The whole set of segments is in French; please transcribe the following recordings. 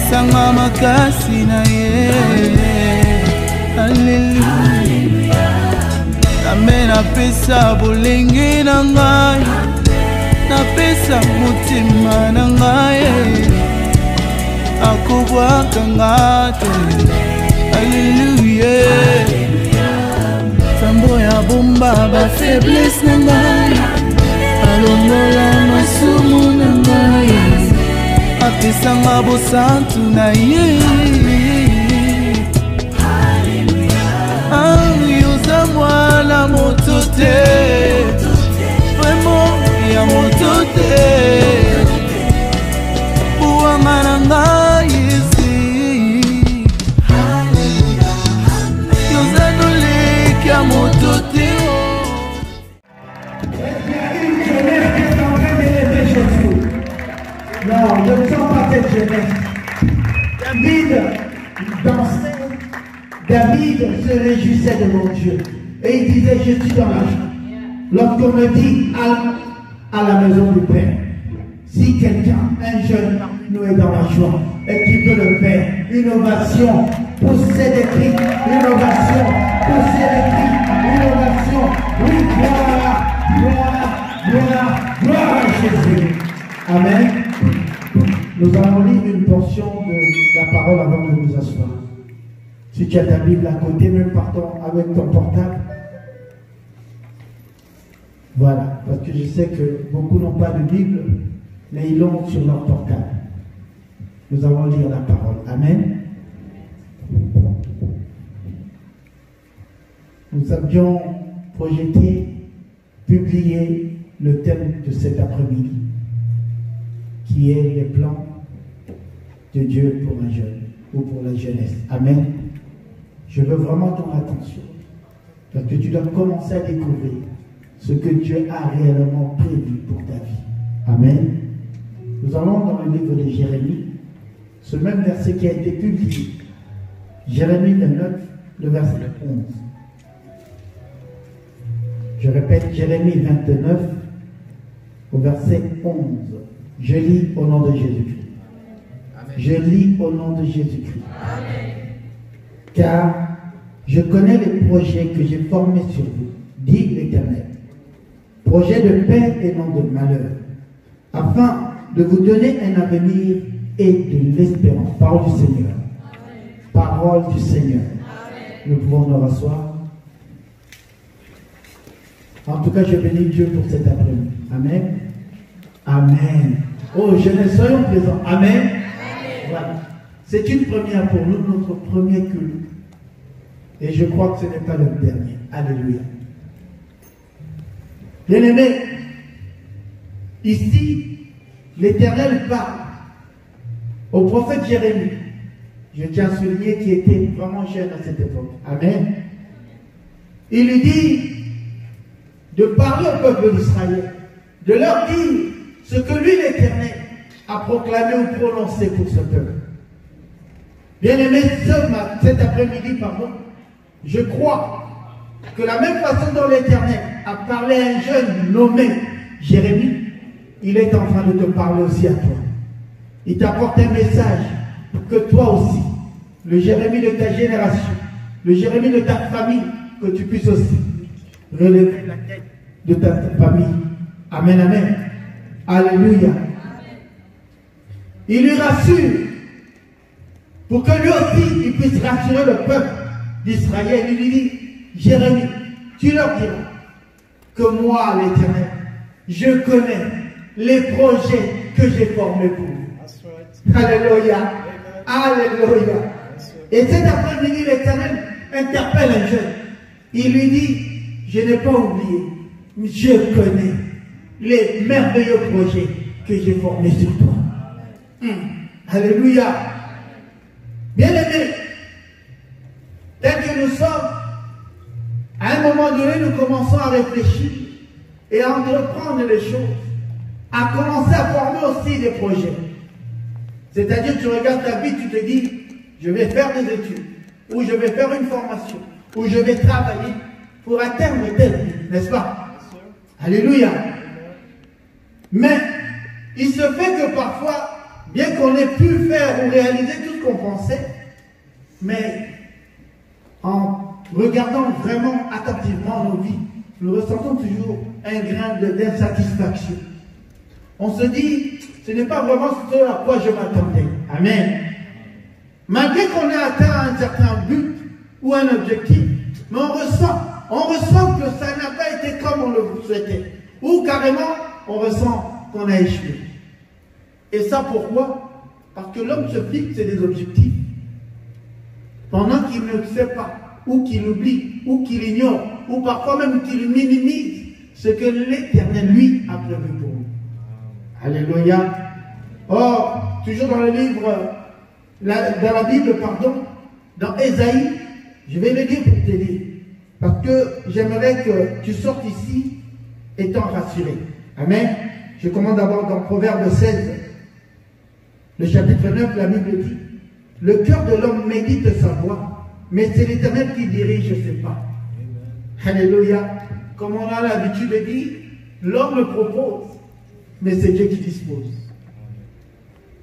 apesanga makasi na ye. Alléluia. Nzambe napesa bolingi na ngai, napesa mutima na ngai, akobwaka nga te. Alléluia. Nzambe ya bomba ba faiblesse na ngai, alongola masumu na ngai, apesanga bosantu na ye. Yoza mwana moto te, vraiment ya moto te, buwanga na ngai esi. Yoza noleki ya moto te. Non, je ne sens pas cette jeunesse. David dansait, David se réjouissait devant Dieu. Et il disait, je suis dans la joie. Lorsqu'on me dit, à la maison du Père, si quelqu'un, un jeune, nous est dans la joie, et qui peut le faire, une ovation, pousser des cris, une ovation, pousser des cris, une ovation, oui, gloire, gloire, gloire, gloire à Jésus. Amen. Nous allons lire une portion de la parole avant de nous asseoir. Si tu as ta Bible à côté, même partons avec ton portable. Voilà, parce que je sais que beaucoup n'ont pas de Bible, mais ils l'ont sur leur portable. Nous allons lire la parole. Amen. Nous avions projeté, publié le thème de cet après-midi, qui est les plans de Dieu pour un jeune ou pour la jeunesse. Amen. Je veux vraiment ton attention, parce que tu dois commencer à découvrir ce que Dieu a réellement prévu pour ta vie. Amen. Nous allons dans le livre de Jérémie, ce même verset qui a été publié. Jérémie 29, le verset 11. Je répète, Jérémie 29, au verset 11. Je lis au nom de Jésus-Christ. Je lis au nom de Jésus-Christ. Car je connais les projets que j'ai formés sur vous, dit l'Éternel. Projets de paix et non de malheur, afin de vous donner un avenir et de l'espérance. Parole du Seigneur. Parole du Seigneur. Nous pouvons nous rasseoir. En tout cas, je bénis Dieu pour cet après-midi. Amen. Amen. Oh, jeunesse, soyons présents. Amen. Amen. Voilà. C'est une première pour nous, notre premier culte. Et je crois que ce n'est pas le dernier. Alléluia. Bien-aimés, ici, l'Éternel parle au prophète Jérémie. Je tiens à souligner qu'il était vraiment jeune à cette époque. Amen. Il lui dit de parler au peuple d'Israël, de leur dire ce que lui, l'Éternel, a proclamé ou prononcé pour ce peuple. Bien-aimés, cet après-midi, je crois que la même façon dont l'Éternel a parlé à un jeune nommé Jérémie, il est en train de te parler aussi à toi. Il t'apporte un message pour que toi aussi, le Jérémie de ta génération, le Jérémie de ta famille, que tu puisses aussi relever la tête de ta famille. Amen, amen. Alléluia. Il lui rassure pour que lui aussi, il puisse rassurer le peuple d'Israël. Il lui dit, Jérémie, tu leur diras que moi, l'Éternel, je connais les projets que j'ai formés pour vous. Alléluia. Alléluia. Et cet après-midi, l'Éternel interpelle un jeune. Il lui dit, je n'ai pas oublié, mais je connais les merveilleux projets que j'ai formés sur toi. Alléluia. Bien-aimés, tel que nous sommes, à un moment donné, nous commençons à réfléchir et à entreprendre les choses, à commencer à former aussi des projets. C'est-à-dire, tu regardes ta vie, tu te dis, je vais faire des études, ou je vais faire une formation, ou je vais travailler pour atteindre tel but, n'est-ce pas? Alléluia. Mais il se fait que parfois, bien qu'on ait pu faire ou réaliser tout ce qu'on pensait, mais en regardant vraiment attentivement nos vies, nous ressentons toujours un grain d'insatisfaction. On se dit, ce n'est pas vraiment ce à quoi je m'attendais. Amen. Malgré qu'on ait atteint un certain but ou un objectif, mais on ressent que ça n'a pas été comme on le souhaitait. Ou carrément, on ressent qu'on a échoué. Et ça pourquoi? Parce que l'homme se fixe des objectifs pendant qu'il ne sait pas, ou qu'il oublie, ou qu'il ignore, ou parfois même qu'il minimise ce que l'Éternel, lui, a prévu pour nous. Alléluia. Or, toujours dans le livre, dans la Bible, dans Ésaïe, je vais le dire pour t'aider, parce que j'aimerais que tu sortes ici étant rassuré. Amen. Je commence d'abord dans Proverbe 16, le chapitre 9, la Bible dit, le cœur de l'homme médite sa voie, mais c'est l'Éternel qui dirige ses pas. Alléluia. Comme on a l'habitude de dire, l'homme le propose, mais c'est Dieu qui dispose.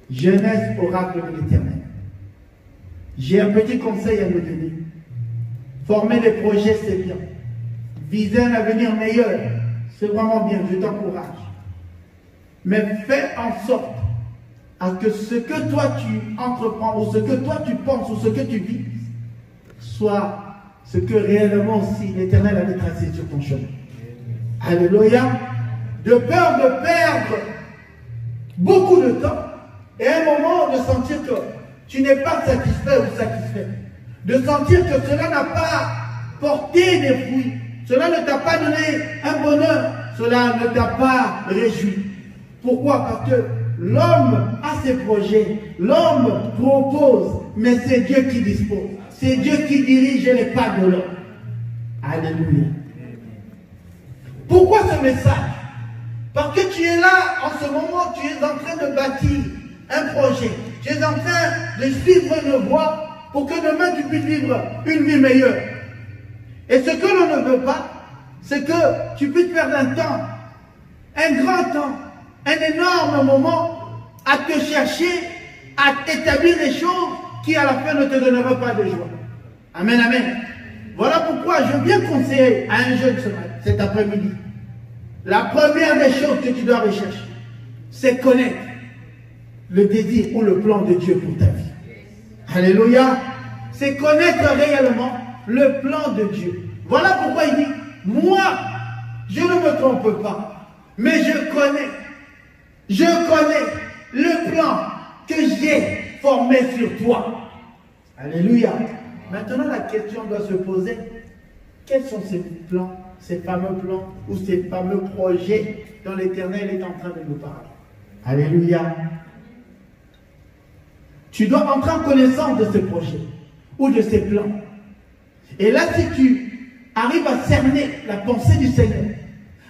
Jeunesse, oracle de l'Éternel. J'ai un petit conseil à vous donner. Former des projets, c'est bien. Viser un avenir meilleur, c'est vraiment bien, je t'encourage. Mais fais en sorte à que ce que toi tu entreprends, ou ce que toi tu penses, ou ce que tu vis, soit ce que réellement aussi l'Éternel avait tracé sur ton chemin. Alléluia. De peur de perdre beaucoup de temps et à un moment de sentir que tu n'es pas satisfait ou satisfait. De sentir que cela n'a pas porté des fruits. Cela ne t'a pas donné un bonheur. Cela ne t'a pas réjoui. Pourquoi? Parce que l'homme a ses projets. L'homme propose, mais c'est Dieu qui dispose. C'est Dieu qui dirige les pas de l'homme. Alléluia. Pourquoi ce message? Parce que tu es là, en ce moment, tu es en train de bâtir un projet. Tu es en train de suivre une voie pour que demain tu puisses vivre une vie meilleure. Et ce que l'on ne veut pas, c'est que tu puisses perdre un temps, un grand temps, un énorme moment à te chercher, à établir des choses qui à la fin ne te donneront pas de joie. Amen, amen. Voilà pourquoi je viens conseiller à un jeune cet après-midi. La première des choses que tu dois rechercher, c'est connaître le désir ou le plan de Dieu pour ta vie. Alléluia. C'est connaître réellement le plan de Dieu. Voilà pourquoi il dit, moi, je ne me trompe pas, mais je connais le plan que j'ai formé sur toi. Alléluia. Maintenant, la question doit se poser, quels sont ces plans, ces fameux plans ou ces fameux projets dont l'Éternel est en train de nous parler? Alléluia. Tu dois entrer en connaissance de ces projets ou de ces plans. Et là, si tu arrives à cerner la pensée du Seigneur,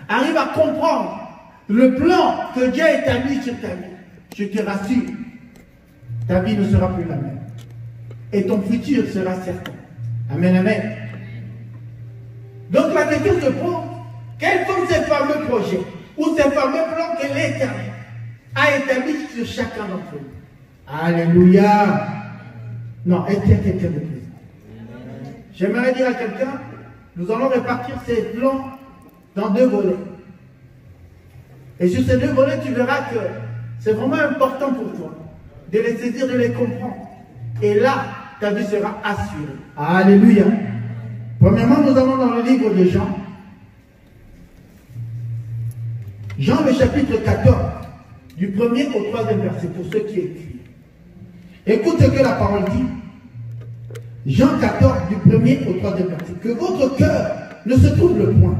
arrives à comprendre le plan que Dieu a établi sur ta vie, je te rassure, ta vie ne sera plus la même. Et ton futur sera certain. Amen, amen. Donc la question se pose, quels sont ces fameux projets ou ces fameux plans que l'Éternel a établis sur chacun d'entre nous? Alléluia. Non, est-ce qu'il y a quelqu'un de plus? J'aimerais dire à quelqu'un, nous allons répartir ces plans dans 2 volets. Et sur ces 2 volets, tu verras que c'est vraiment important pour toi de les saisir, de les comprendre. Et là, ta vie sera assurée. Alléluia. Premièrement, nous allons dans le livre de Jean. Jean, le chapitre 14, du 1er au 3e verset, pour ceux qui écrivent. Écoute ce que la parole dit. Jean 14, du 1er au 3e verset. Que votre cœur ne se trouble point.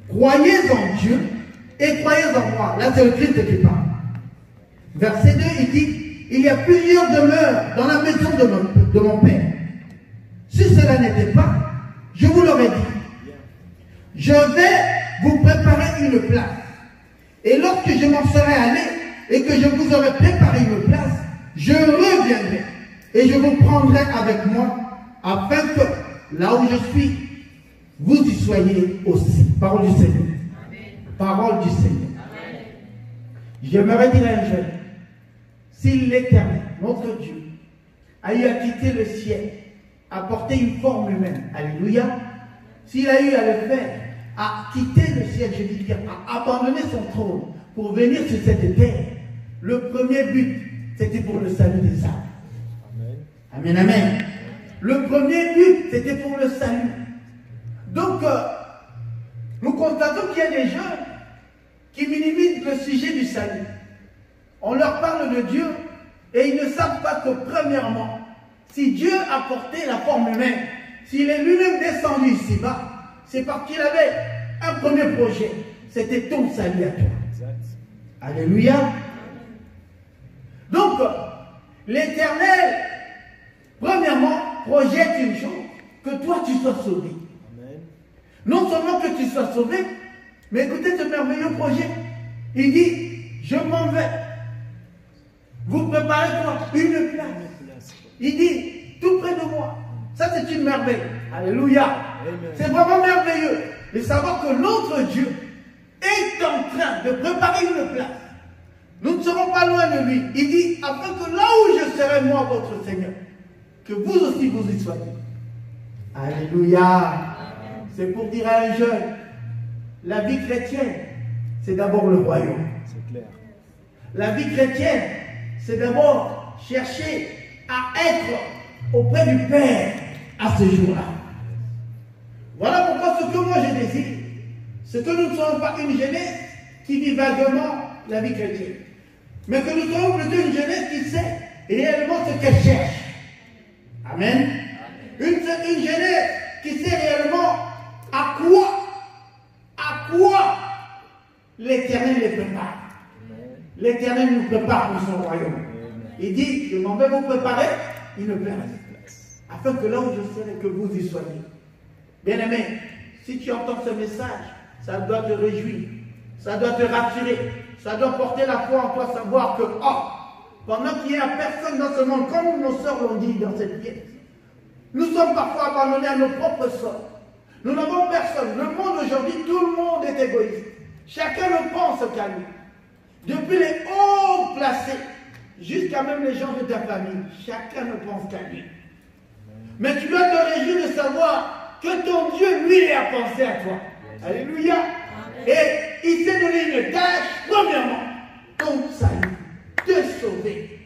Croyez en Dieu et croyez en moi. Là, c'est le Christ qui parle. Verset 2, il dit, il y a plusieurs demeures dans la maison de mon Père. Si cela n'était pas, je vous l'aurais dit. Je vais vous préparer une place. Et lorsque je m'en serai allé et que je vous aurai préparé une place, je reviendrai et je vous prendrai avec moi afin que là où je suis, vous y soyez aussi. Parole du Seigneur. Amen. Parole du Seigneur. J'aimerais dire à un jeune, si l'Éternel, notre Dieu, a eu à quitter le ciel, à porter une forme humaine, alléluia, s'il a eu à le faire, à quitter le ciel, je dis bien, à abandonner son trône pour venir sur cette terre, le premier but, c'était pour le salut des âmes. Amen, amen. Le premier but, c'était pour le salut. Donc, nous constatons qu'il y a des gens qui minimisent le sujet du salut. On leur parle de Dieu et ils ne savent pas que, premièrement, si Dieu a porté la forme humaine, s'il est lui-même descendu ici-bas, c'est parce qu'il avait un premier projet. C'était ton salut à toi. Alléluia. Donc, l'Éternel, premièrement, projette une chose, que toi tu sois sauvé. Amen. Non seulement que tu sois sauvé, mais écoutez ce merveilleux projet. Il dit, je m'en vais. Vous préparez quoi? Une place. Il dit, tout près de moi. Ça c'est une merveille. Alléluia. C'est vraiment merveilleux de savoir que notre Dieu est en train de préparer une place. Nous ne serons pas loin de lui. Il dit, afin que là où je serai moi, votre Seigneur, que vous aussi vous y soyez. Alléluia. C'est pour dire à un jeune, la vie chrétienne, c'est d'abord le royaume. C'est clair. La vie chrétienne, c'est d'abord chercher à être auprès du Père à ce jour-là. Voilà pourquoi ce que moi je désire, c'est que nous ne soyons pas une jeunesse qui vit vaguement la vie chrétienne, mais que nous soyons plutôt une jeunesse qui sait réellement ce qu'elle cherche. Amen. Une jeunesse qui sait réellement à quoi l'Éternel les prépare. L'Éternel nous prépare pour son royaume. Il dit, je m'en vais vous préparer une place, afin que là où je serai, que vous y soyez. Bien-aimé, si tu entends ce message, ça doit te réjouir, ça doit te rassurer, ça doit porter la foi en toi, savoir que, pendant qu'il n'y a personne dans ce monde, comme nos sœurs l'ont dit dans cette pièce, nous sommes parfois abandonnés à nos propres sorts. Nous n'avons personne. Le monde aujourd'hui, tout le monde est égoïste. Chacun ne pense qu'à lui. Depuis les hauts placés, jusqu'à même les gens de ta famille, chacun ne pense qu'à lui. Mais tu dois te réjouir de savoir que ton Dieu, lui, a pensé à toi. Alléluia. Et il s'est donné une tâche, premièrement, ton salut, te sauver.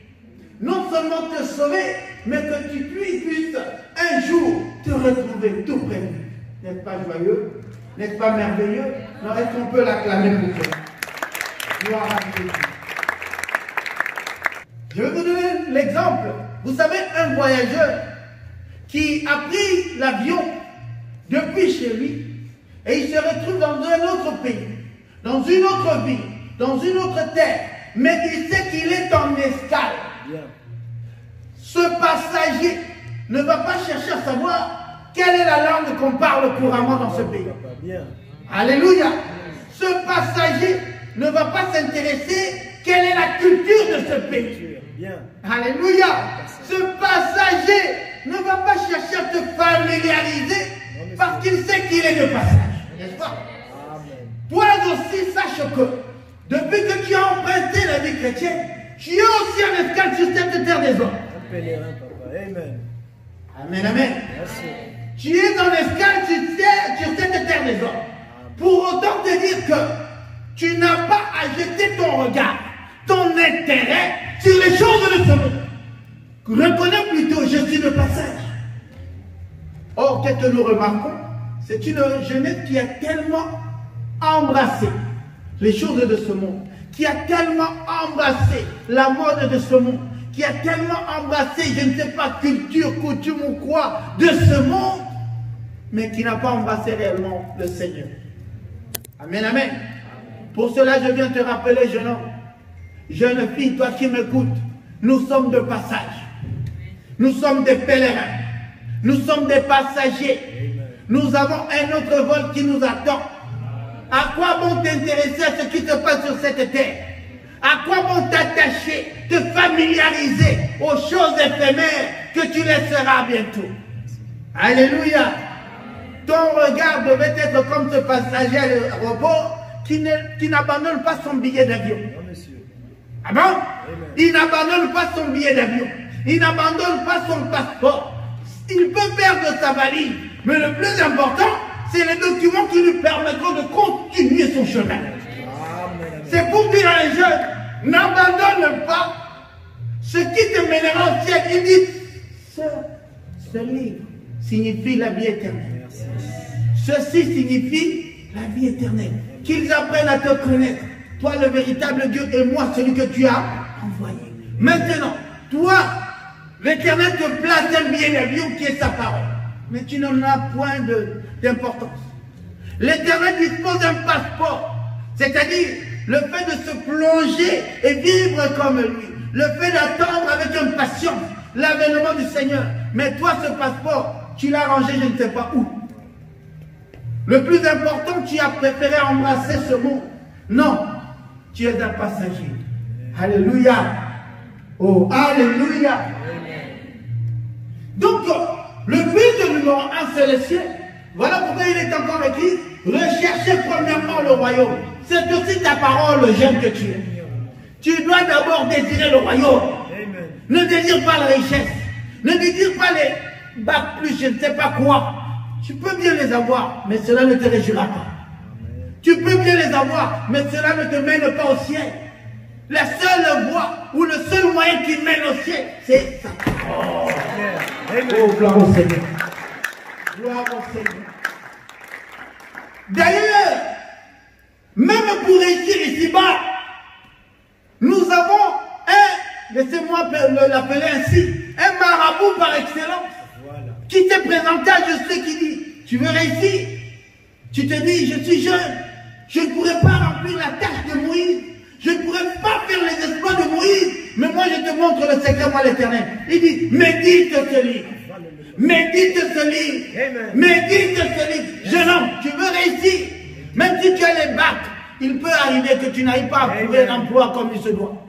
Non seulement te sauver, mais que tu puisses un jour te retrouver tout près de lui. N'est-ce pas joyeux? N'est-ce pas merveilleux? Non, est-ce qu'on peut l'acclamer pour ça? Gloire à Dieu. Je vais vous donner l'exemple. Vous savez, un voyageur qui a pris l'avion depuis chez lui et il se retrouve dans un autre pays, dans une autre ville, dans une autre terre, mais il sait qu'il est en escale. Bien. Ce passager ne va pas chercher à savoir quelle est la langue qu'on parle couramment dans ce pays. Bien. Alléluia. Ce passager ne va pas s'intéresser quelle est la culture de ce pays. Bien. Alléluia. Ce passager ne va pas chercher à te familiariser parce qu'il sait qu'il est de passage. N'est-ce pas? Amen. Toi aussi, sache que depuis que tu as emprunté la vie chrétienne, tu es aussi en escale sur cette terre des hommes. Amen. Amen, amen. Merci. Tu es en escale sur cette terre des hommes. Pour autant te dire que tu n'as pas à jeter ton regard, ton intérêt sur les choses de ce monde. Reconnais plutôt, je suis de passage. Or, qu'est-ce que nous remarquons? C'est une jeunesse qui a tellement embrassé les choses de ce monde, qui a tellement embrassé la mode de ce monde, qui a tellement embrassé, je ne sais pas, culture, coutume ou quoi, de ce monde, mais qui n'a pas embrassé réellement le Seigneur. Amen, amen. Pour cela, je viens te rappeler, jeune homme, jeune fille, toi qui m'écoutes, nous sommes de passage. Nous sommes des pèlerins. Nous sommes des passagers. Nous avons un autre vol qui nous attend. À quoi bon t'intéresser à ce qui se passe sur cette terre? À quoi bon t'attacher, te familiariser aux choses éphémères que tu laisseras bientôt? Alléluia. Ton regard devait être comme ce passager à l'aéroport qui n'abandonne pas son billet d'avion. Ah bon? Il n'abandonne pas son billet d'avion. Il n'abandonne pas son passeport. Il peut perdre sa valise. Mais le plus important, c'est les documents qui lui permettront de continuer son chemin. C'est pour dire à les jeunes, n'abandonne pas ce qui te mènera au ciel. Il dit, ce livre signifie la vie éternelle. Ceci signifie la vie éternelle. Qu'ils apprennent à te connaître, toi le véritable Dieu et moi celui que tu as envoyé. Maintenant, toi, l'Éternel te place un billet d'avion qui est sa parole. Mais tu n'en as point d'importance. L'Éternel dispose d'un passeport, c'est-à-dire le fait de se plonger et vivre comme lui. Le fait d'attendre avec impatience l'avènement du Seigneur. Mais toi, ce passeport, tu l'as rangé je ne sais pas où. Le plus important, tu as préféré embrasser ce monde. Non, tu es un passager. Alléluia. Oh, alléluia. Donc, le but numéro 1, c'est le ciel. Voilà pourquoi il est encore écrit, recherchez premièrement le royaume. C'est aussi ta parole, le jeune que tu es. Tu dois d'abord désirer le royaume. Ne désire pas la richesse. Ne désire pas les bacs plus, je ne sais pas quoi. Tu peux bien les avoir, mais cela ne te réjouira pas. Tu peux bien les avoir, mais cela ne te mène pas au ciel. La seule voie ou le seul moyen qui mène au ciel, c'est sa parole. Oh, gloire au Seigneur. Gloire au Seigneur. D'ailleurs, même pour réussir ici-bas, nous avons un, laissez-moi l'appeler ainsi, un marabout par excellence, qui s'est présenté à je sais qui dit, tu veux réussir? Tu te dis, je suis jeune, je ne pourrais pas remplir la tâche de Moïse, je ne pourrais pas faire les exploits de Moïse, mais moi je te montre le secret, moi l'Éternel. Il dit, médite ce livre, médite ce livre, médite ce livre. Jeune homme, tu veux réussir, même si tu as les bacs, il peut arriver que tu n'arrives pas à trouver un emploi comme il se doit.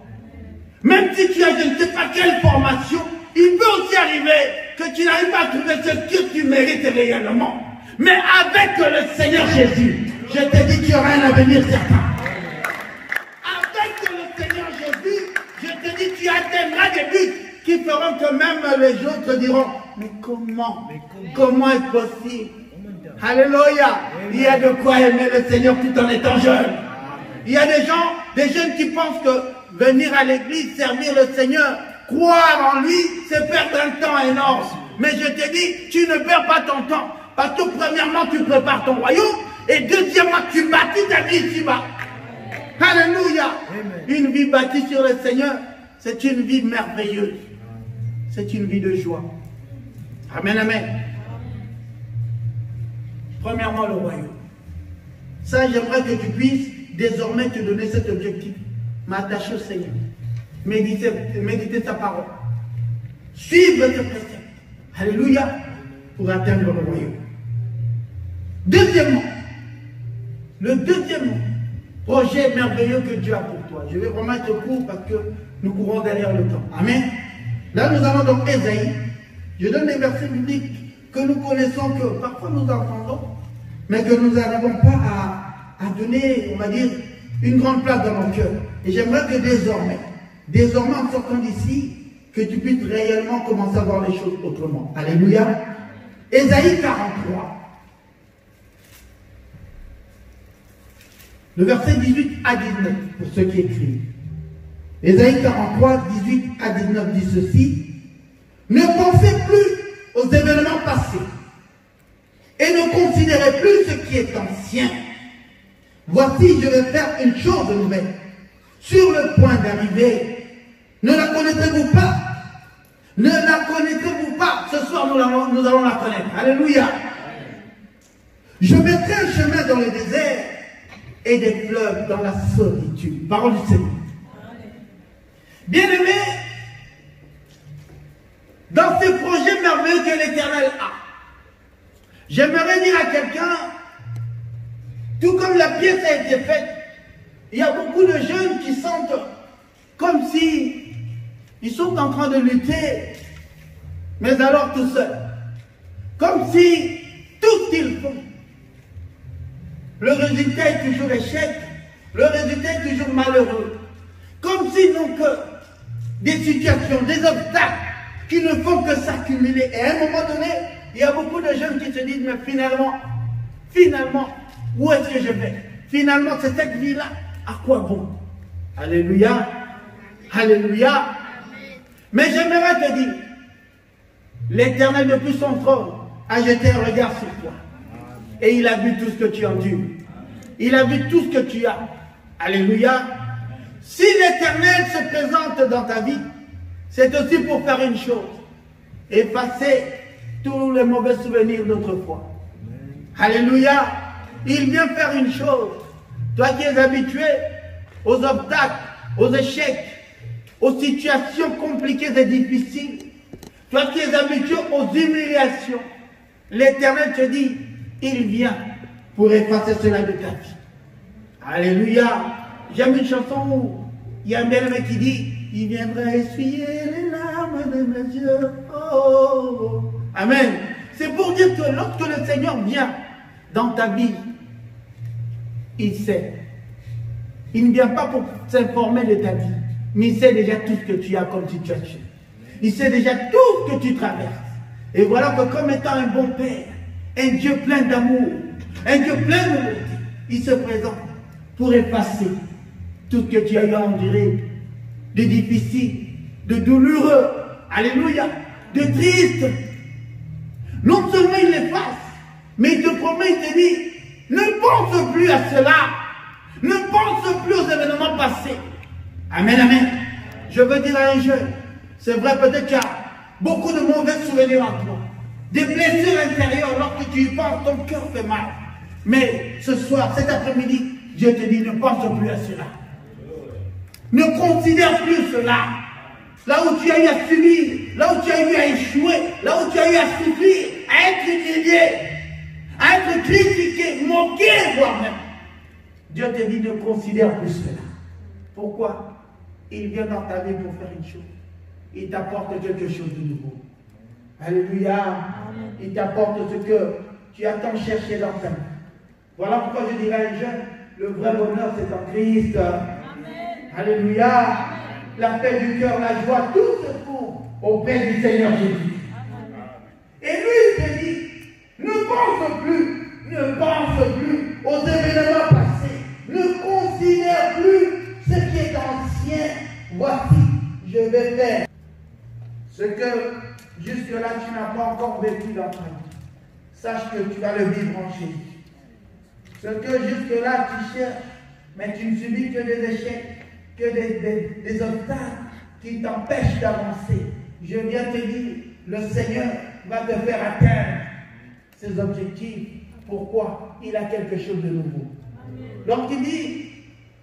Même si tu as je ne sais pas quelle formation, il peut aussi arriver que tu n'arrives pas à trouver ce que tu mérites réellement. Mais avec le Seigneur Jésus, je te dis, tu auras un avenir certain. Avec le Seigneur Jésus, je te dis, tu atteindras des buts qui feront que même les autres diront, mais comment est-ce possible? Alléluia. Il y a de quoi aimer le Seigneur tout en étant jeune. Il y a des gens, des jeunes qui pensent que venir à l'église, servir le Seigneur, croire en lui, c'est perdre un temps énorme. Mais je te dis, tu ne perds pas ton temps. Parce que premièrement, tu prépares ton royaume. Et deuxièmement, tu bâtis ta vie ici-bas. Alléluia. Une vie bâtie sur le Seigneur, c'est une vie merveilleuse. C'est une vie de joie. Amen, amen. Premièrement, le royaume. Ça, j'aimerais que tu puisses désormais te donner cet objectif. M'attacher au Seigneur. Méditer sa parole. Suivre ses préceptes. Alléluia. Pour atteindre le royaume. Deuxièmement, le deuxième projet merveilleux que Dieu a pour toi. Je vais vraiment être court parce que nous courons derrière le temps. Amen. Là, nous allons donc Ésaïe. Je donne des versets bibliques que nous connaissons, que parfois nous entendons, mais que nous n'arrivons pas à donner, on va dire, une grande place dans nos cœurs. Et j'aimerais que désormais en sortant d'ici, que tu puisses réellement commencer à voir les choses autrement. Alléluia. Ésaïe 43. Le verset 18 à 19, pour ceux qui écrivent. Ésaïe 43, 18 à 19 dit ceci. Ne pensez plus aux événements passés et ne considérez plus ce qui est ancien. Voici, je vais faire une chose nouvelle. Sur le point d'arriver, ne la connaissez-vous pas? Ne la connaissez-vous pas? Ce soir, nous allons la connaître. Alléluia. Je mettrai un chemin dans le désert et des fleuves dans la solitude. Parole du Seigneur. Bien-aimés, dans ce projet merveilleux que l'Éternel a, j'aimerais dire à quelqu'un, tout comme la pièce a été faite, il y a beaucoup de jeunes qui sentent comme si ils sont en train de lutter, mais alors tout seuls. Comme si tout ce qu'ils font, le résultat est toujours échec, le résultat est toujours malheureux. Comme si donc des situations, des obstacles qui ne font que s'accumuler. Et à un moment donné, il y a beaucoup de jeunes qui se disent, mais finalement, où est-ce que je vais? Finalement, c'est cette vie-là, à quoi bon? Alléluia, alléluia. Mais j'aimerais te dire, l'Éternel depuis son trône a jeté un regard sur toi. Et il a vu tout ce que tu endures. Il a vu tout ce que tu as. Alléluia. Si l'Éternel se présente dans ta vie, c'est aussi pour faire une chose. Effacer tous les mauvais souvenirs d'autrefois. Alléluia. Il vient faire une chose. Toi qui es habitué aux obstacles, aux échecs, aux situations compliquées et difficiles, toi qui es habitué aux humiliations, l'Éternel te dit, il vient pour effacer cela de ta vie. Alléluia. J'aime une chanson où il y a un bel-aimé qui dit, il viendra essuyer les larmes de mes yeux. Oh. Amen. C'est pour dire que lorsque le Seigneur vient dans ta vie, il sait. Il ne vient pas pour s'informer de ta vie, mais il sait déjà tout ce que tu as comme situation. Il sait déjà tout ce que tu traverses. Et voilà que comme étant un bon Père, un Dieu plein d'amour, un Dieu plein de bonté, il se présente pour effacer tout ce que tu as eu à endurer, de difficile, de douloureux, alléluia, de triste. Non seulement il efface, mais il te promet, il te dit, ne pense plus à cela, ne pense plus aux événements passés. Amen, amen. Je veux dire à un jeune, c'est vrai, peut-être qu'il y a beaucoup de mauvais souvenirs en toi, des blessures intérieures, lorsque tu y penses, ton cœur fait mal. Mais ce soir, cet après-midi, Dieu te dit, ne pense plus à cela. Ne considère plus cela. Là où tu as eu à subir, là où tu as eu à échouer, là où tu as eu à souffrir, à être humilié, à être critiqué, moqué, voire même. Dieu te dit, ne considère plus cela. Pourquoi? Il vient dans ta vie pour faire une chose. Il t'apporte quelque chose de nouveau. Alléluia. Il t'apporte ce que tu as tant cherché dans ta vie. Voilà pourquoi je dirais à un jeune, le vrai bonheur c'est en Christ. Amen. Alléluia. La paix du cœur, la joie, tout se trouve au paix du Seigneur Jésus. Et lui il te dit, ne pense plus aux événements passés. Ne considère plus ce qui est ancien. Voici, je vais faire ce que jusque-là tu n'as pas encore vécu dans ta vie. Sache que tu vas le vivre en Jésus. Ce que jusque-là tu cherches, mais tu ne subis que des échecs, que des obstacles qui t'empêchent d'avancer. Je viens te dire, le Seigneur va te faire atteindre ses objectifs. Pourquoi? Il a quelque chose de nouveau. Donc il dit,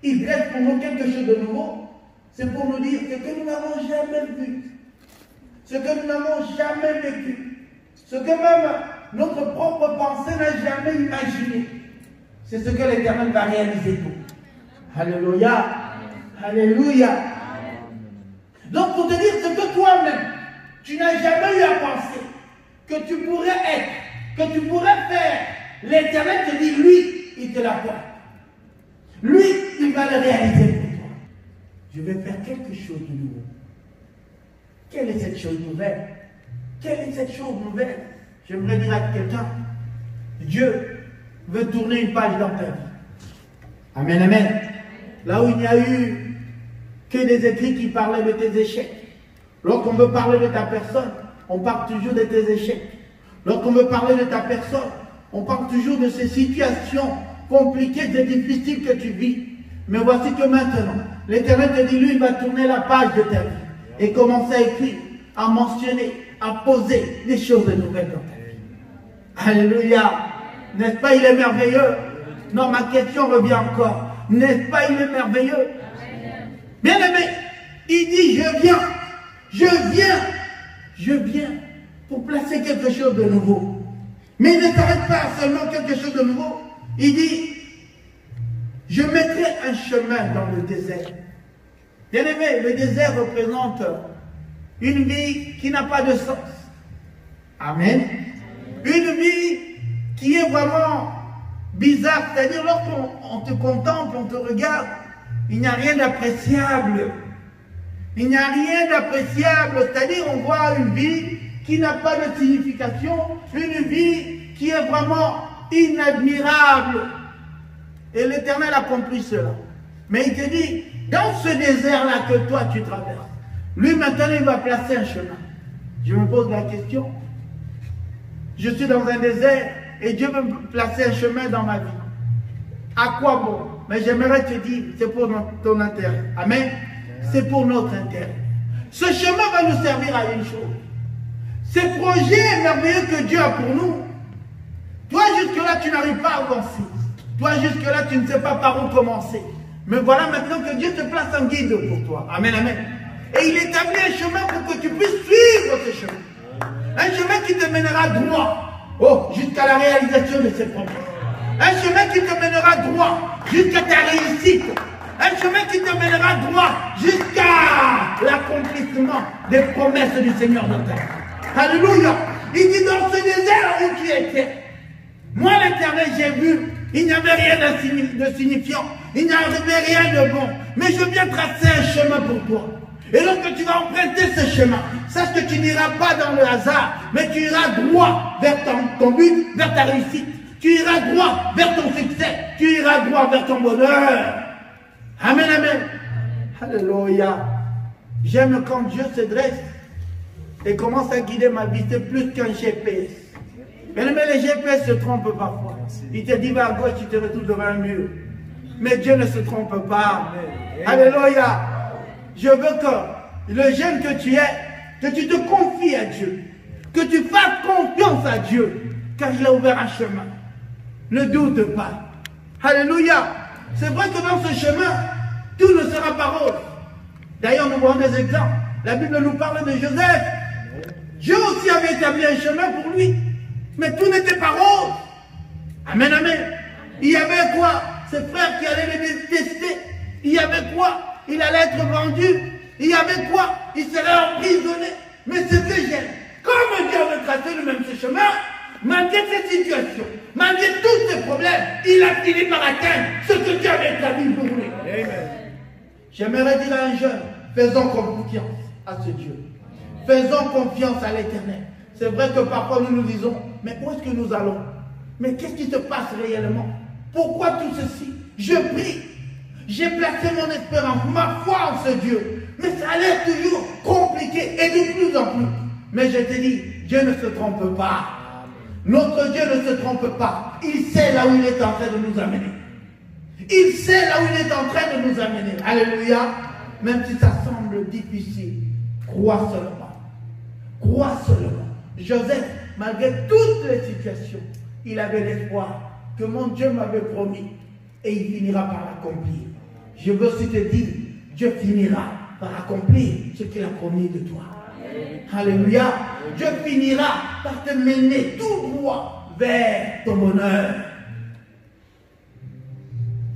il dresse pour nous quelque chose de nouveau. C'est pour nous dire ce que nous n'avons jamais vu, ce que nous n'avons jamais vécu, ce que même notre propre pensée n'a jamais imaginé. C'est ce que l'Éternel va réaliser pour nous. Alléluia. Alléluia. Donc pour te dire ce que toi-même, tu n'as jamais eu à penser, que tu pourrais être, que tu pourrais faire, l'Éternel te dit, lui, il te l'apporte. Lui, il va le réaliser pour toi. Je vais faire quelque chose de nouveau. Quelle est cette chose nouvelle? Quelle est cette chose nouvelle? J'aimerais dire à quelqu'un, Dieu veut tourner une page dans ta vie. Amen, amen. Là où il n'y a eu que des écrits qui parlaient de tes échecs. Lorsqu'on veut parler de ta personne, on parle toujours de tes échecs. Lorsqu'on veut parler de ta personne, on parle toujours de ces situations compliquées et difficiles que tu vis. Mais voici que maintenant, l'Éternel te dit, lui, il va tourner la page de ta vie et commencer à écrire, à mentionner, à poser des choses nouvelles dans ta vie. Alléluia. N'est-ce pas, il est merveilleux? Non, ma question revient encore. N'est-ce pas, il est merveilleux? Bien aimé, il dit, je viens pour placer quelque chose de nouveau. Mais il ne s'arrête pas à seulement quelque chose de nouveau. Il dit, je mettrai un chemin dans le désert. Bien aimé, le désert représente une vie qui n'a pas de sens. Amen. Une vie qui est vraiment bizarre. C'est-à-dire, lorsqu'on te contemple, on te regarde, il n'y a rien d'appréciable. Il n'y a rien d'appréciable, c'est-à-dire on voit une vie qui n'a pas de signification, une vie qui est vraiment inadmirable. Et l'Éternel a compris cela. Mais il te dit, dans ce désert-là que toi tu traverses, lui maintenant il va placer un chemin. Je me pose la question. Je suis dans un désert et Dieu veut me placer un chemin dans ma vie. À quoi bon? Mais j'aimerais te dire, c'est pour ton intérêt. Amen. C'est pour notre intérêt. Ce chemin va nous servir à une chose. Ces projets merveilleux que Dieu a pour nous, toi jusque-là tu n'arrives pas à avancer. Toi jusque-là tu ne sais pas par où commencer. Mais voilà maintenant que Dieu te place un guide pour toi. Amen, amen. Et il établit un chemin pour que tu puisses suivre ce chemin. Un chemin qui te mènera droit. Oh, jusqu'à la réalisation de ses promesses. Un chemin qui te mènera droit jusqu'à ta réussite. Un chemin qui te mènera droit jusqu'à l'accomplissement des promesses du Seigneur dans ta vie. Alléluia. Il dit dans ce désert où tu étais, moi l'Éternel j'ai vu, il n'y avait rien de signifiant, il n'y avait rien de bon. Mais je viens tracer un chemin pour toi. Et lorsque tu vas emprunter ce chemin, sache que tu n'iras pas dans le hasard, mais tu iras droit vers ton but, vers ta réussite. Tu iras droit vers ton succès. Tu iras droit vers ton bonheur. Amen, amen. Alléluia. J'aime quand Dieu se dresse et commence à guider ma vie. C'est plus qu'un GPS. Mais les GPS se trompent parfois. Il te dit va à gauche, tu te retrouves devant un mur. Mais Dieu ne se trompe pas. Alléluia. Je veux que le jeune que tu es, que tu te confies à Dieu. Que tu fasses confiance à Dieu. Car il a ouvert un chemin. Ne doute pas. Alléluia. C'est vrai que dans ce chemin, tout ne sera pas rose. D'ailleurs, nous voyons des exemples. La Bible nous parle de Joseph. Dieu aussi avait établi un chemin pour lui. Mais tout n'était pas rose. Amen, amen. Il y avait quoi? Ses frères qui allaient les détester. Il y avait quoi? Il allait être vendu. Il y avait quoi? Il serait emprisonné. Mais ce que j'aime, comme Dieu avait tracé lui-même ce chemin, malgré cette situation, malgré tous ces problèmes, il a fini par atteindre ce que Dieu avait établi pour lui. J'aimerais dire à un jeune, faisons confiance à ce Dieu. Faisons confiance à l'Éternel. C'est vrai que parfois nous nous disons, mais où est-ce que nous allons? Mais qu'est-ce qui se passe réellement? Pourquoi tout ceci? Je prie. J'ai placé mon espérance, ma foi en ce Dieu. Mais ça a l'air toujours compliqué et de plus en plus. Mais je te dis, Dieu ne se trompe pas. Notre Dieu ne se trompe pas. Il sait là où il est en train de nous amener. Il sait là où il est en train de nous amener. Alléluia. Même si ça semble difficile, crois seulement. Crois seulement. Joseph, malgré toutes les situations, il avait l'espoir que mon Dieu m'avait promis et il finira par l'accomplir. Je veux aussi te dire, Dieu finira par accomplir ce qu'il a promis de toi. Alléluia. Dieu finira par te mener tout droit vers ton bonheur.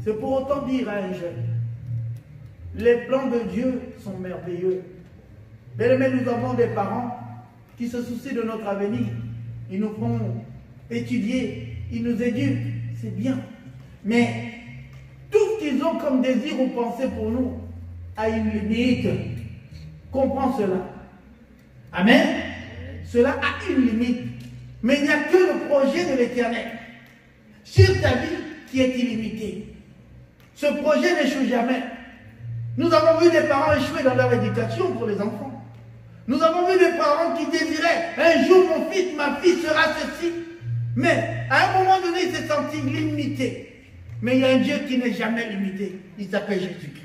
C'est pour autant dire à un jeune, les plans de Dieu sont merveilleux. Bien-aimés, nous avons des parents qui se soucient de notre avenir. Ils nous font étudier, ils nous éduquent, c'est bien. Mais tout ce qu'ils ont comme désir ou pensée pour nous a une limite. Comprends cela. Amen. Cela a une limite. Mais il n'y a que le projet de l'Éternel sur ta vie qui est illimité. Ce projet n'échoue jamais. Nous avons vu des parents échouer dans leur éducation pour les enfants. Nous avons vu des parents qui désiraient un jour mon fils, ma fille sera ceci. Mais à un moment donné, il s'est senti limité. Mais il y a un Dieu qui n'est jamais limité. Il s'appelle Jésus-Christ.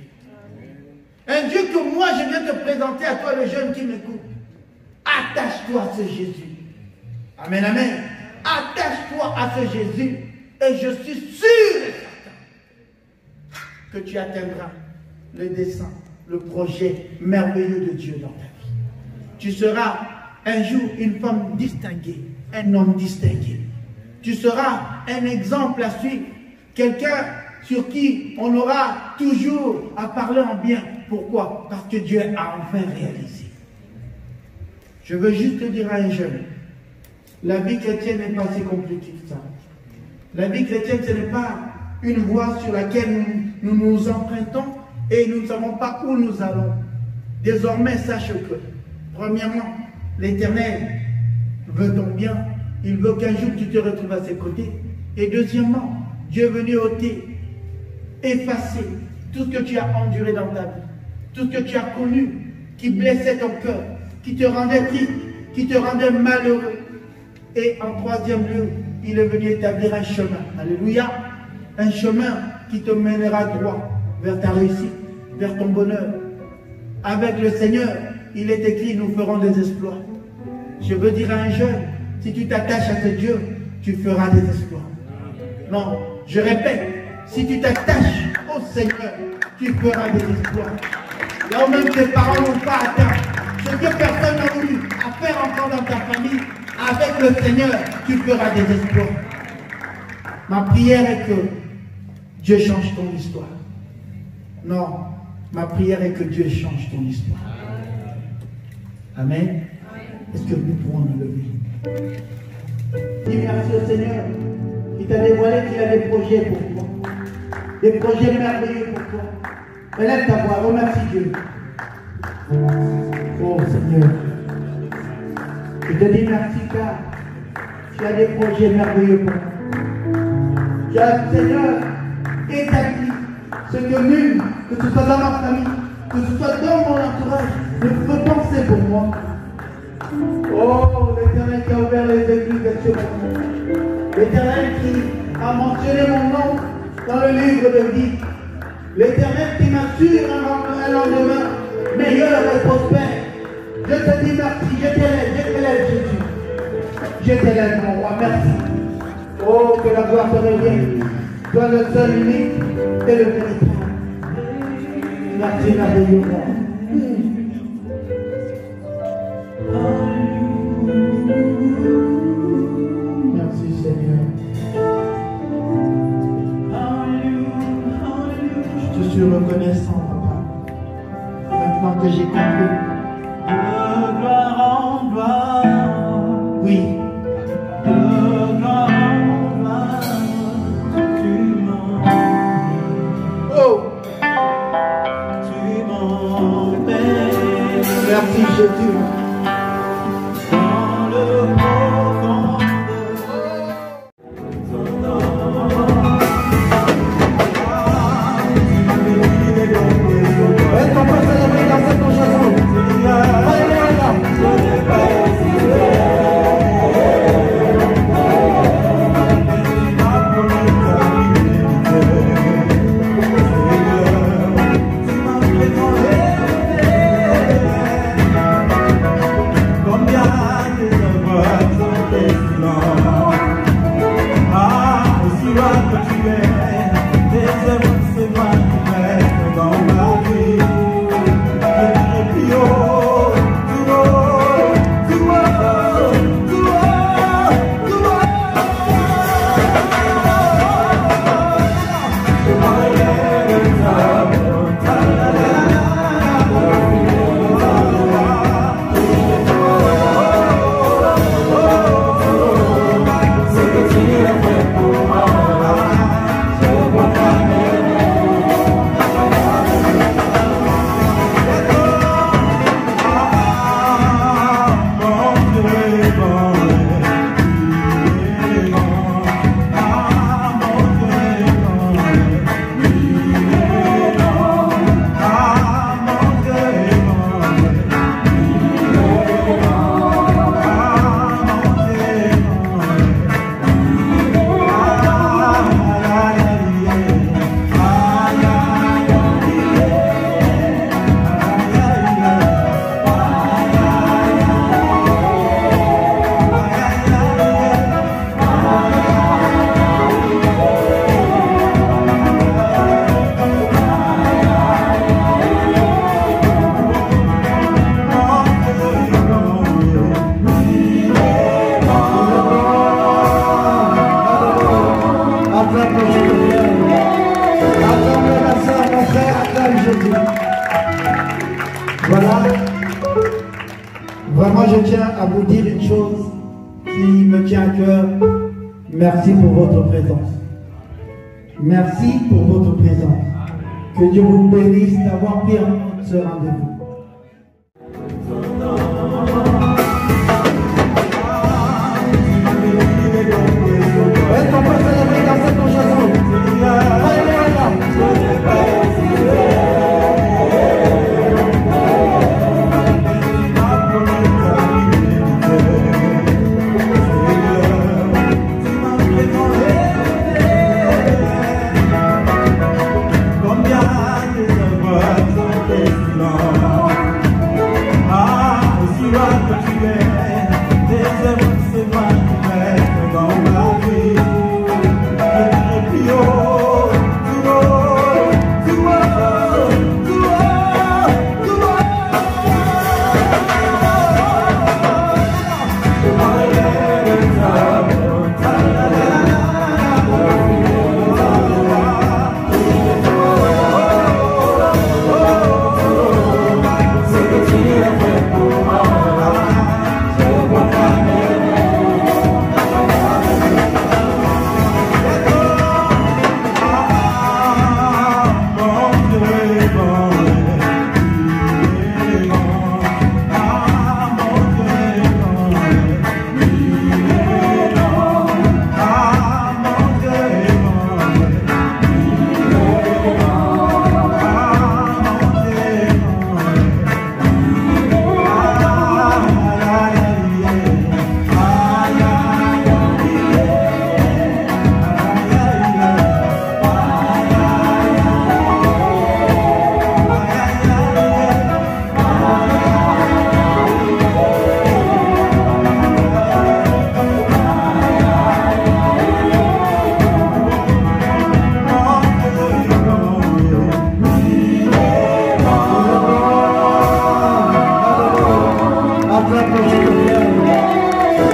Un Dieu que moi je viens te présenter à toi, le jeune qui m'écoute. Attache-toi à ce Jésus. Amen, amen. Attache-toi à ce Jésus. Et je suis sûr et certain que tu atteindras le dessein, le projet merveilleux de Dieu dans ta vie. Tu seras un jour une femme distinguée, un homme distingué. Tu seras un exemple à suivre. Quelqu'un sur qui on aura toujours à parler en bien. Pourquoi? Parce que Dieu a enfin réalisé. Je veux juste te dire à un jeune, la vie chrétienne n'est pas si compliquée que ça. La vie chrétienne, ce n'est pas une voie sur laquelle nous nous empruntons et nous ne savons pas où nous allons. Désormais, sache que, premièrement, l'Éternel veut ton bien. Il veut qu'un jour tu te retrouves à ses côtés. Et deuxièmement, Dieu est venu ôter, effacer tout ce que tu as enduré dans ta vie, tout ce que tu as connu, qui blessait ton cœur, qui te rendait triste, qui te rendait malheureux. Et en troisième lieu, il est venu établir un chemin. Alléluia. Un chemin qui te mènera droit vers ta réussite, vers ton bonheur. Avec le Seigneur, il est écrit, nous ferons des exploits. Je veux dire à un jeune, si tu t'attaches à ce Dieu, tu feras des exploits. Non, je répète, si tu t'attaches au Seigneur, tu feras des exploits. Là où même tes parents n'ont pas atteint, ce que personne n'a voulu à faire encore dans ta famille, avec le Seigneur, tu feras des exploits. Ma prière est que Dieu change ton histoire. Non, ma prière est que Dieu change ton histoire. Amen. Est-ce que nous pouvons nous lever? Dis merci au Seigneur qui t'a dévoilé qu'il a des projets pour toi. Des projets merveilleux pour toi. Élève ta voix, remercie Dieu. Oh Seigneur, je te dis merci car tu as des projets merveilleux pour moi. Tu as, Seigneur, établi ce que nul, que ce soit dans ma famille, que ce soit dans mon entourage, ne peut penser pour moi. Oh, l'Éternel qui a ouvert les églises de ce monde. L'Éternel qui a mentionné mon nom dans le livre de vie. L'Éternel qui m'assure un lendemain meilleur et prospère. Je te dis merci, je t'élève Jésus. Je t'élève mon roi, merci. Oh, que la gloire te revienne. Toi le seul unique et le véritable. Merci, merveilleux roi. Merci Seigneur. Je te suis reconnaissant, Papa. Maintenant que j'ai compris. De gloire en gloire. Oui. De gloire en gloire. Tu m'emmènes. Oh. Tu m'emmènes. Merci Jésus. Dans le profond. Est-ce qu'on peut célébrer dans cette chanson? Voilà. Vraiment, je tiens à vous dire une chose qui me tient à cœur. Merci pour votre présence. Merci pour votre présence. Que Dieu vous bénisse d'avoir pris ce rendez-vous.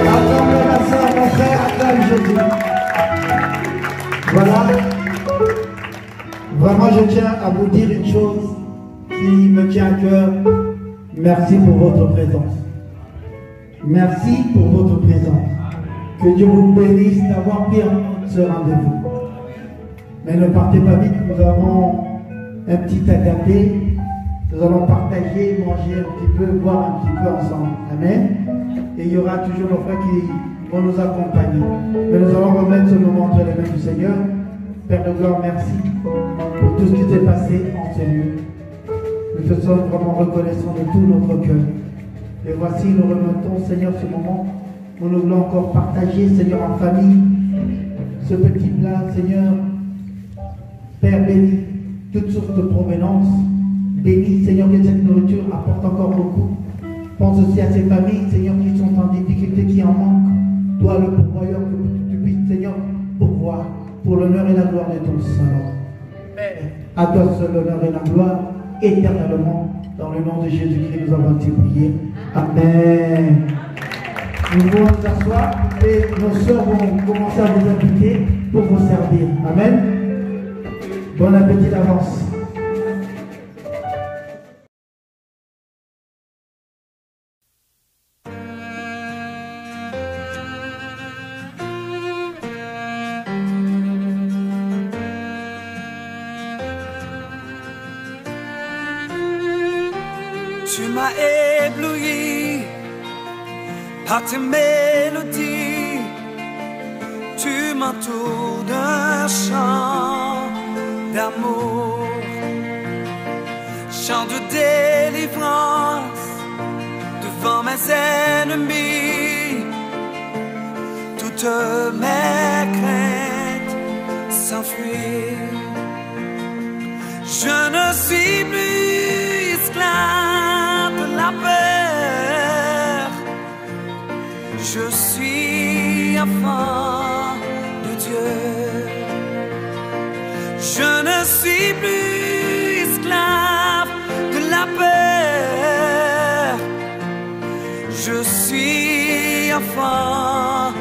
Acclame ma soeur, mon frère, acclame Jésus. Voilà. Vraiment, je tiens à vous dire une chose qui me tient à cœur. Merci pour votre présence. Merci pour votre présence. Que Dieu vous bénisse d'avoir pris ce rendez-vous. Mais ne partez pas vite, nous avons un petit agapé. Nous allons partager, manger un petit peu, boire un petit peu ensemble. Amen. Et il y aura toujours nos frères qui vont nous accompagner. Mais nous allons remettre ce moment entre les mains du Seigneur. Père de gloire, merci pour tout ce qui s'est passé en ce lieu. Nous te sommes vraiment reconnaissants de tout notre cœur. Et voici, nous remettons, Seigneur, ce moment où nous voulons encore partager, Seigneur, en famille, ce petit plat, Seigneur. Père, bénis toutes sources de provenance. Bénis, Seigneur, que cette nourriture apporte encore beaucoup. Pense aussi à ces familles, Seigneur, qui sont en difficulté, qui en manquent. Toi, le pourvoyeur, que tu puisses, Seigneur, pourvoir pour l'honneur et la gloire de ton Saint. À toi seul l'honneur et la gloire, éternellement. Dans le nom de Jésus-Christ, nous avons été priés. Amen. Nous pouvons nous asseoir et nos soeurs vont commencer à vous inviter pour vous servir. Amen. Bon appétit d'avance. Tu m'as ébloui par tes mélodies, tu m'entoures d'un chant d'amour, chant de délivrance devant mes ennemis. Toutes mes craintes s'enfuient. Je ne suis plus esclave de la peur. Je suis enfant de Dieu. Je ne suis plus esclave de la peur. Je suis enfant